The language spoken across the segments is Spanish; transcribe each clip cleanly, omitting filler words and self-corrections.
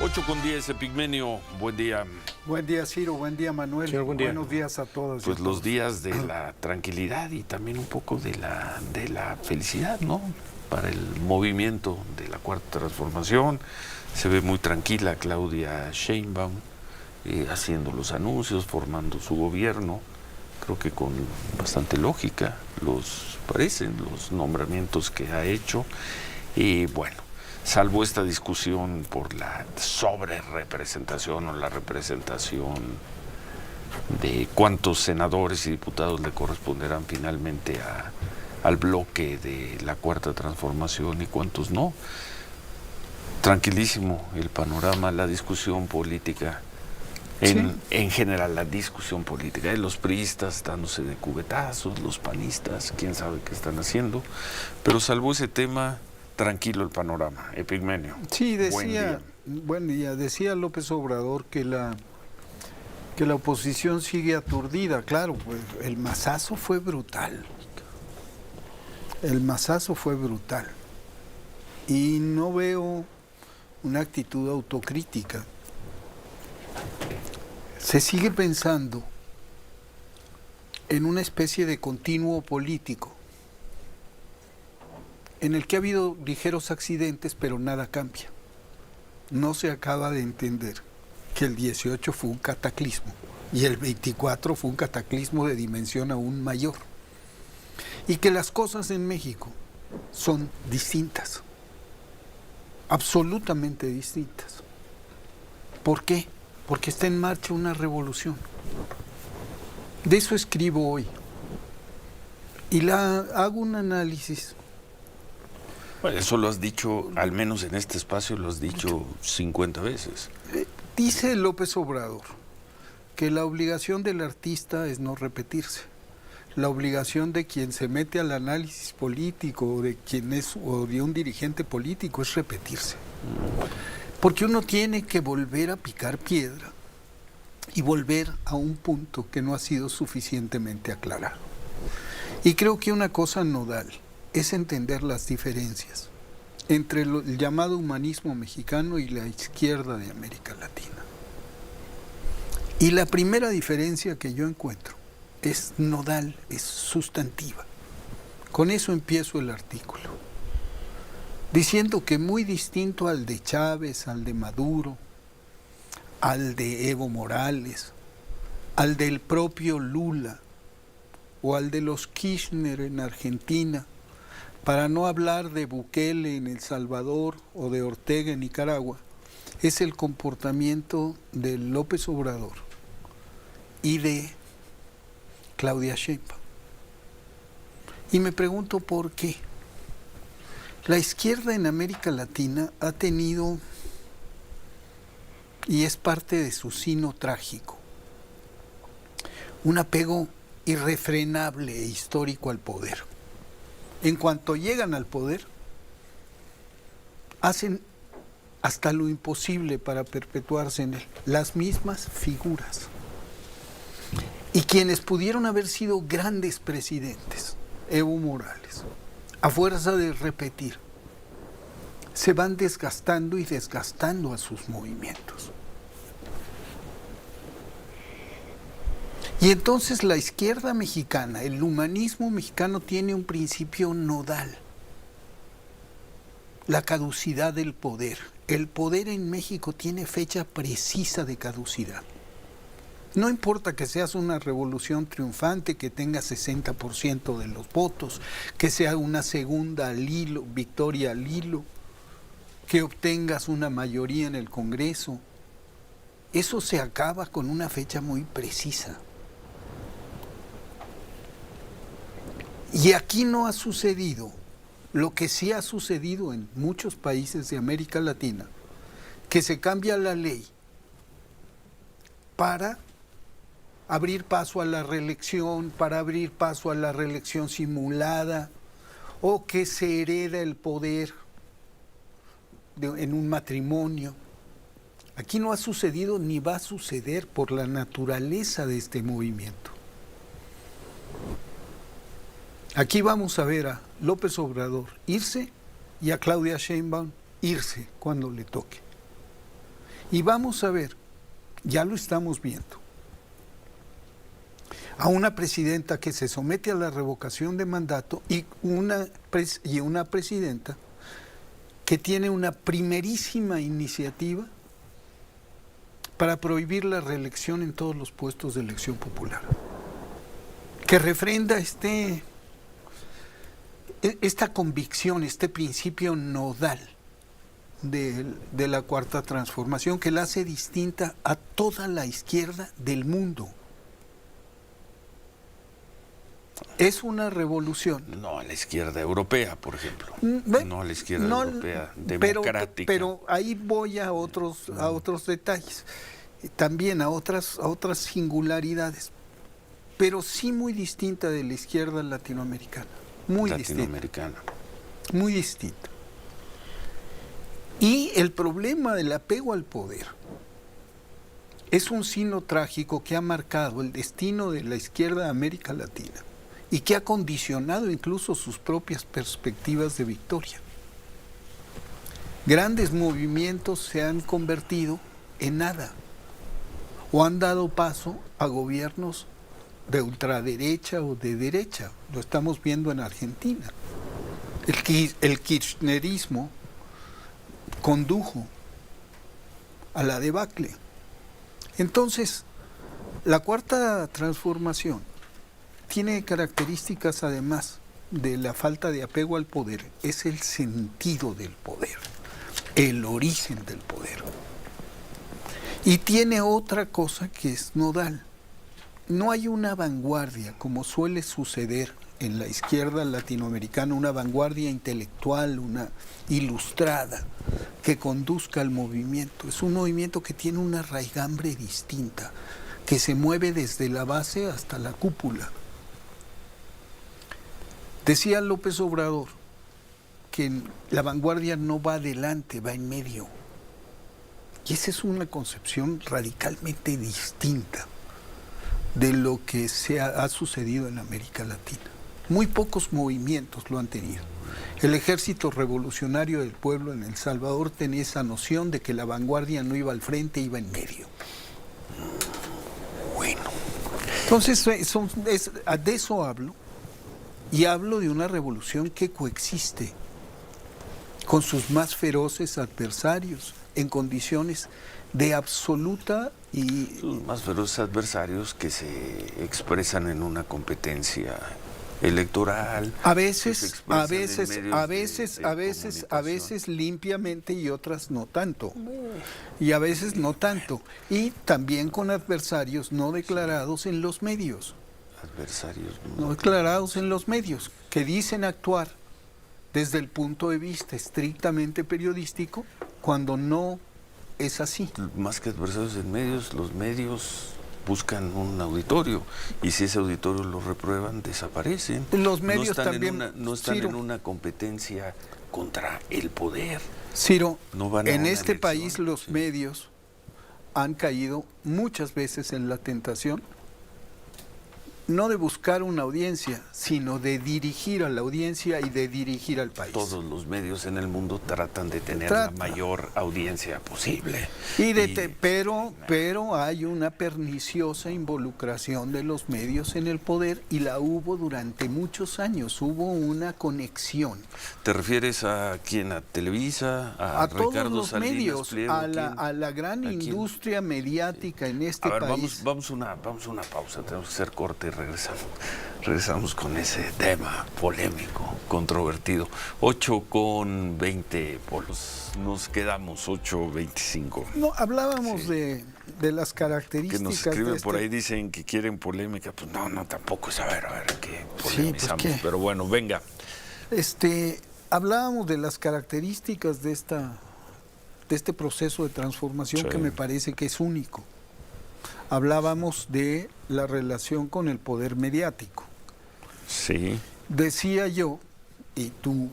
8:10, Epigmenio, buen día. Buen día, Ciro, buen día, Manuel. Señor, buen día. Buenos días a todos. Pues los días de la tranquilidad y también un poco de la felicidad, ¿no? Para el movimiento de la Cuarta Transformación. Se ve muy tranquila Claudia Sheinbaum haciendo los anuncios, formando su gobierno. Creo que con bastante lógica parecen los nombramientos que ha hecho. Y bueno, salvo esta discusión por la sobrerepresentación o la representación de cuántos senadores y diputados le corresponderán finalmente al bloque de la Cuarta Transformación y cuántos no. Tranquilísimo el panorama, la discusión política, en general la discusión política, los priistas dándose de cubetazos, los panistas, quién sabe qué están haciendo, pero salvo ese tema, tranquilo el panorama. Epigmenio. Sí, buen día. Decía López Obrador que la oposición sigue aturdida. Claro, pues el mazazo fue brutal. El mazazo fue brutal. Y no veo una actitud autocrítica. Se sigue pensando en una especie de continuo político en el que ha habido ligeros accidentes, pero nada cambia. No se acaba de entender que el 18 fue un cataclismo y el 24 fue un cataclismo de dimensión aún mayor. Y que las cosas en México son distintas, absolutamente distintas. ¿Por qué? Porque está en marcha una revolución. De eso escribo hoy. Y hago un análisis. Bueno, eso lo has dicho, al menos en este espacio lo has dicho 50 veces. Dice López Obrador que la obligación del artista es no repetirse. La obligación de quien se mete al análisis político o de un dirigente político es repetirse. Porque uno tiene que volver a picar piedra y volver a un punto que no ha sido suficientemente aclarado. Y creo que una cosa nodal es entender las diferencias entre el llamado humanismo mexicano y la izquierda de América Latina. Y la primera diferencia que yo encuentro es nodal, es sustantiva. Con eso empiezo el artículo, diciendo que muy distinto al de Chávez, al de Maduro, al de Evo Morales, al del propio Lula o al de los Kirchner en Argentina, para no hablar de Bukele en El Salvador o de Ortega en Nicaragua, es el comportamiento de López Obrador y de Claudia Sheinbaum. Y me pregunto por qué. La izquierda en América Latina ha tenido, y es parte de su sino trágico, un apego irrefrenable e histórico al poder. En cuanto llegan al poder, hacen hasta lo imposible para perpetuarse en él, las mismas figuras. Y quienes pudieron haber sido grandes presidentes, Evo Morales, a fuerza de repetir, se van desgastando y desgastando a sus movimientos. Y entonces la izquierda mexicana, el humanismo mexicano tiene un principio nodal: la caducidad del poder. El poder en México tiene fecha precisa de caducidad. No importa que seas una revolución triunfante, que tenga 60% de los votos, que sea una segunda victoria al hilo, que obtengas una mayoría en el Congreso. Eso se acaba con una fecha muy precisa. Y aquí no ha sucedido lo que sí ha sucedido en muchos países de América Latina, que se cambia la ley para abrir paso a la reelección, para abrir paso a la reelección simulada, o que se hereda el poder en un matrimonio. Aquí no ha sucedido ni va a suceder por la naturaleza de este movimiento. Aquí vamos a ver a López Obrador irse y a Claudia Sheinbaum irse cuando le toque. Y vamos a ver, ya lo estamos viendo, a una presidenta que se somete a la revocación de mandato y una presidenta que tiene una primerísima iniciativa para prohibir la reelección en todos los puestos de elección popular, que refrenda esta convicción, este principio nodal de la Cuarta Transformación, que la hace distinta a toda la izquierda del mundo. Es una revolución. No a la izquierda europea, por ejemplo. No a la izquierda europea democrática. Pero ahí voy a otros detalles, también a otras singularidades, pero sí muy distinta de la izquierda latinoamericana. Muy distinta. Y el problema del apego al poder es un signo trágico que ha marcado el destino de la izquierda de América Latina y que ha condicionado incluso sus propias perspectivas de victoria. Grandes movimientos se han convertido en nada o han dado paso a gobiernos de ultraderecha o de derecha. Lo estamos viendo en Argentina. El kirchnerismo condujo a la debacle. Entonces, la Cuarta Transformación tiene características, además de la falta de apego al poder, es el sentido del poder, el origen del poder. Y tiene otra cosa que es nodal. No hay una vanguardia, como suele suceder en la izquierda latinoamericana, una vanguardia intelectual, una ilustrada, que conduzca al movimiento. Es un movimiento que tiene una raigambre distinta, que se mueve desde la base hasta la cúpula. Decía López Obrador que la vanguardia no va adelante, va en medio. Y esa es una concepción radicalmente distinta de lo que ha sucedido en América Latina. Muy pocos movimientos lo han tenido. El Ejército Revolucionario del Pueblo en El Salvador tenía esa noción de que la vanguardia no iba al frente, iba en medio. Bueno, entonces de eso hablo, y hablo de una revolución que coexiste con sus más feroces adversarios en condiciones de absoluta y... Los más feroces adversarios que se expresan en una competencia electoral. A veces limpiamente y otras no tanto. Y a veces no tanto. Y también con adversarios no declarados en los medios. Adversarios no declarados en los medios, que dicen actuar desde el punto de vista estrictamente periodístico, cuando no es así. Más que adversarios en medios, los medios buscan un auditorio, y si ese auditorio lo reprueban, desaparecen. Los medios también no están en una competencia contra el poder. Ciro, no van en este país los medios han caído muchas veces en la tentación no de buscar una audiencia, sino de dirigir a la audiencia y de dirigir al país. Todos los medios en el mundo tratan de tener la mayor audiencia posible. Pero hay una perniciosa involucración de los medios en el poder, y la hubo durante muchos años. Hubo una conexión. ¿Te refieres a quién? ¿A Televisa? ¿A Ricardo todos los Salinas medios? Pliego? A la gran industria mediática en este país. Vamos a una pausa. Tenemos que hacer corte. Regresamos con ese tema polémico, controvertido. 8:20 polos. Nos quedamos 8:25. No, hablábamos de las características. Que nos escriben por ahí, dicen que quieren polémica. Pues no, tampoco es. A ver, qué polemizamos. Sí, pues, pero bueno, venga. Hablábamos de las características de este proceso de transformación, que me parece que es único. Hablábamos de la relación con el poder mediático. Sí. Decía yo, y tú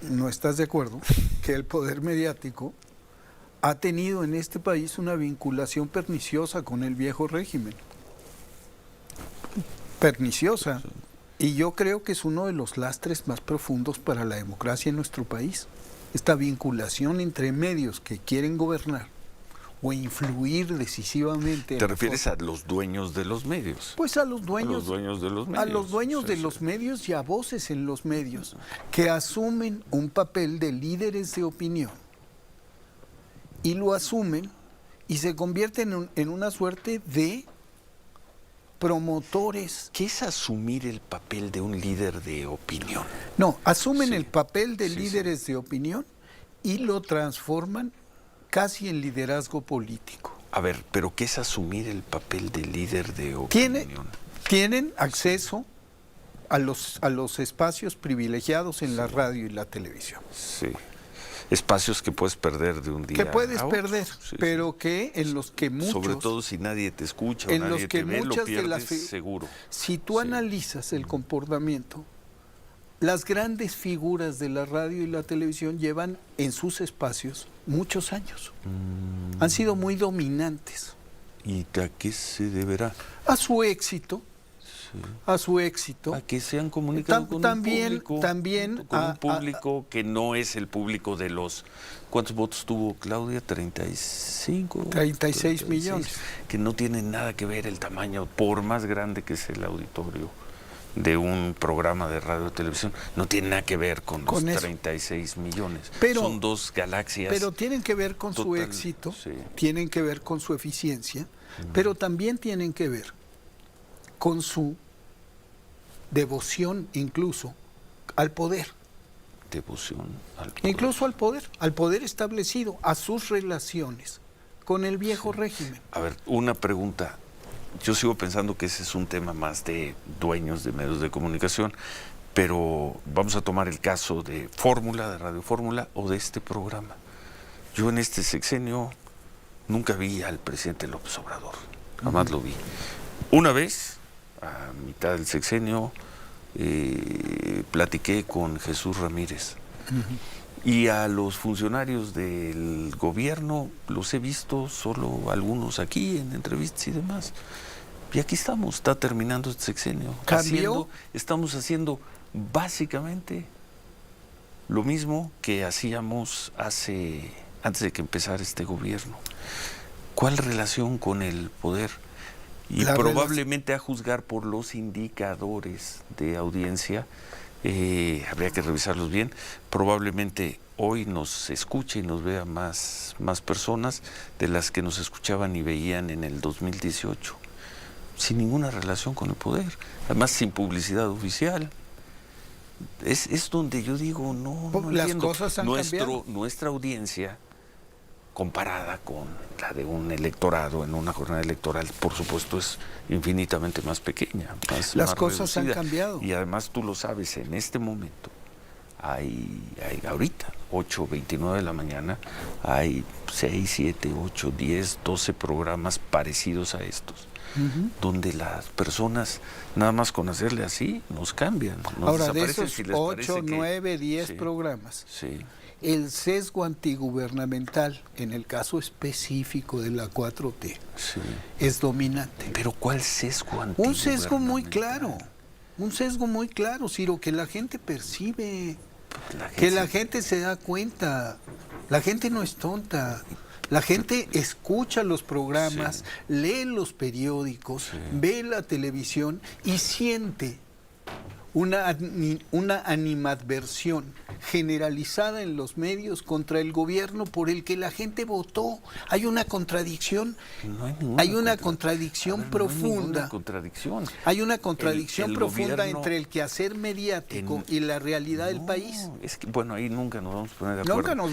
no estás de acuerdo, que el poder mediático ha tenido en este país una vinculación perniciosa con el viejo régimen. Perniciosa. Sí. Y yo creo que es uno de los lastres más profundos para la democracia en nuestro país. Esta vinculación entre medios que quieren gobernar o influir decisivamente. ¿Te refieres a los dueños de los medios? Pues a los dueños, de los medios. a los dueños de los medios y a voces en los medios que asumen un papel de líderes de opinión y lo asumen y se convierten en una suerte de promotores. ¿Qué es asumir el papel de un líder de opinión? No, asumen Sí. el papel de Sí, líderes de opinión y lo transforman casi en liderazgo político. A ver, ¿pero qué es asumir el papel de líder de Tiene- opinión? Tienen acceso a los espacios privilegiados en la radio y la televisión. Sí. Espacios que puedes perder de un día Que puedes a otro. perder, Sí, pero que en los que muchos, sobre todo si nadie te escucha o en nadie los que te ve, lo muchas de pierdes las seguro. si tú Sí. analizas el comportamiento, las grandes figuras de la radio y la televisión llevan en sus espacios muchos años. Han sido muy dominantes. ¿Y a qué se deberá? A su éxito, Sí. a su éxito. A que se han comunicado con también- un público, también con a- un público que no es el público de los... ¿Cuántos votos tuvo Claudia? 35. 36 millones. Que no tiene nada que ver el tamaño, por más grande que sea el auditorio de un programa de radio o televisión, no tiene nada que ver con los Con eso. 36 millones. Pero- Son dos galaxias. Pero tienen que ver con su Total, éxito, sí. tienen que ver con su eficiencia, pero también tienen que ver con su devoción incluso al poder, Devoción al poder. incluso al poder establecido, a sus relaciones con el viejo régimen. A ver, una pregunta. Yo sigo pensando que ese es un tema más de dueños de medios de comunicación, pero vamos a tomar el caso de Fórmula, de Radio Fórmula o de este programa. Yo en este sexenio nunca vi al presidente López Obrador, jamás lo vi. Una vez, a mitad del sexenio, platiqué con Jesús Ramírez. Y a los funcionarios del gobierno los he visto solo algunos aquí en entrevistas y demás. Y aquí estamos, está terminando este sexenio. ¿Cambió? Estamos haciendo básicamente lo mismo que hacíamos antes de que empezara este gobierno. ¿Cuál relación con el poder? Y La probablemente a juzgar por los indicadores de audiencia, habría que revisarlos bien, probablemente hoy nos escuche y nos vea más personas de las que nos escuchaban y veían en el 2018, sin ninguna relación con el poder, además sin publicidad oficial. Es donde yo digo, no Las entiendo. cosas han cambiado. Nuestra audiencia, comparada con la de un electorado en una jornada electoral, por supuesto es infinitamente más pequeña. Las cosas han cambiado. Y además tú lo sabes, en este momento, hay ahorita, 8:29 de la mañana, hay 6, 7, 8, 10, 12 programas parecidos a estos, donde las personas, nada más con hacerle así, nos cambian. Nos Ahora, de desaparecen esos si les 8, parece que- 9, 10 Sí. programas, Sí. el sesgo antigubernamental, en el caso específico de la 4T, Sí. es dominante. Pero ¿cuál sesgo Un sesgo muy antigubernamental? claro, Ciro, que la gente percibe, La que la gente- gente se da cuenta. La gente no es tonta. La gente escucha los programas, Sí. lee los periódicos, Sí. ve la televisión y siente una animadversión generalizada en los medios contra el gobierno por el que la gente votó. Hay una contradicción, No hay ninguna hay una contradicción contradicción No hay ninguna profunda. contradicción. Hay una contradicción El profunda gobierno entre el quehacer mediático en- y la realidad del No, país. Es que, bueno, ahí nunca nos vamos a poner de acuerdo. Nunca nos